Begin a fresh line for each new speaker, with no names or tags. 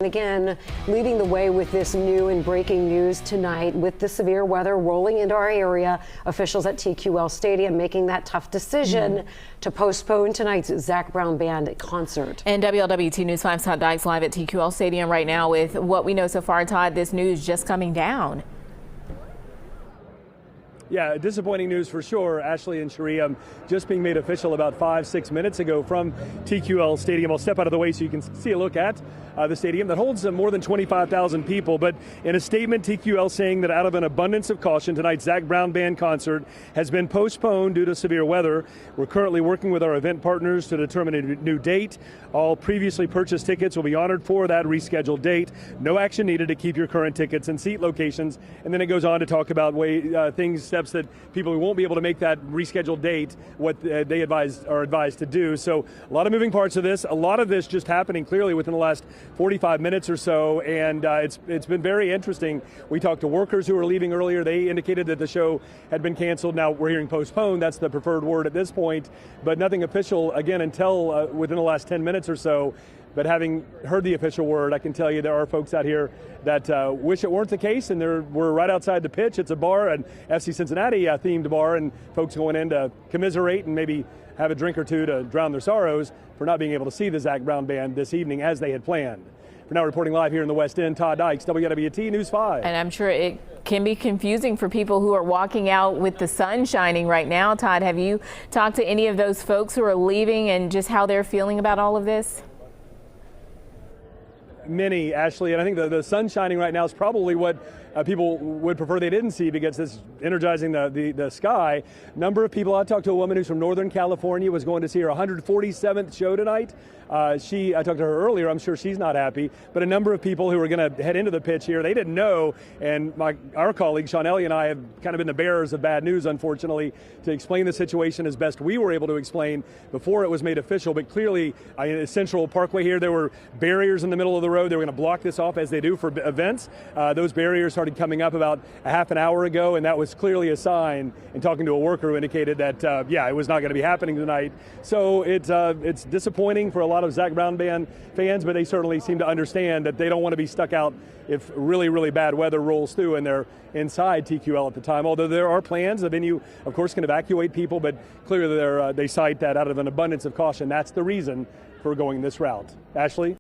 Again, leading the way with this new and breaking news tonight. With the severe weather rolling into our area, officials at TQL Stadium making that tough decision to postpone tonight's Zac Brown Band concert.
And WLWT News 5's Todd Dykes live at TQL Stadium right now with what we know so far. Todd, this news just coming down.
Yeah, disappointing news for sure, Ashley and Cherie. Just being made official about 5-6 minutes ago from TQL Stadium. I'll step out of the way so you can see a look at the stadium that holds more than 25,000 people. But in a statement, TQL saying that out of an abundance of caution, tonight's Zac Brown Band concert has been postponed due to severe weather. We're currently working with our event partners to determine a new date. All previously purchased tickets will be honored for that rescheduled date. No action needed to keep your current tickets and seat locations. And then it goes on to talk about steps that people who won't be able to make that rescheduled date, what they are advised to do. So a lot of moving parts of this. A lot of this just happening clearly within the last 45 minutes or so, and it's been very interesting. We talked to workers who were leaving earlier. They indicated that the show had been canceled. Now we're hearing postponed. That's the preferred word at this point, but nothing official again until within the last 10 minutes or so. But having heard the official word, I can tell you there are folks out here that wish it weren't the case, and we're right outside the pitch. It's a bar, an FC Cincinnati themed bar, and folks going in to commiserate and maybe have a drink or two to drown their sorrows for not being able to see the Zac Brown Band this evening as they had planned. For now, reporting live here in the West End, Todd Dykes, WLWT News 5.
And I'm sure it can be confusing for people who are walking out with the sun shining right now. Todd, have you talked to any of those folks who are leaving and just how they're feeling about all of this?
Many, Ashley, and I think the sun shining right now is probably what people would prefer they didn't see, because it's energizing the sky. Number of people, I talked to a woman who's from Northern California, was going to see her 147th show tonight. I talked to her earlier. I'm sure she's not happy, but a number of people who are going to head into the pitch here, they didn't know, and our colleague Sean Elliott and I have kind of been the bearers of bad news, unfortunately, to explain the situation as best we were able to explain before it was made official. But clearly, in Central Parkway here, there were barriers in the middle of the road. They were going to block this off as they do for events. Those barriers started coming up about a half an hour ago, and that was clearly a sign. And talking to a worker who indicated that, it was not going to be happening tonight. So it's disappointing for a lot of Zac Brown Band fans, but they certainly seem to understand that they don't want to be stuck out if really, really bad weather rolls through and they're inside TQL at the time. Although there are plans, the venue, of course, can evacuate people, but clearly they cite that out of an abundance of caution. That's the reason for going this route. Ashley?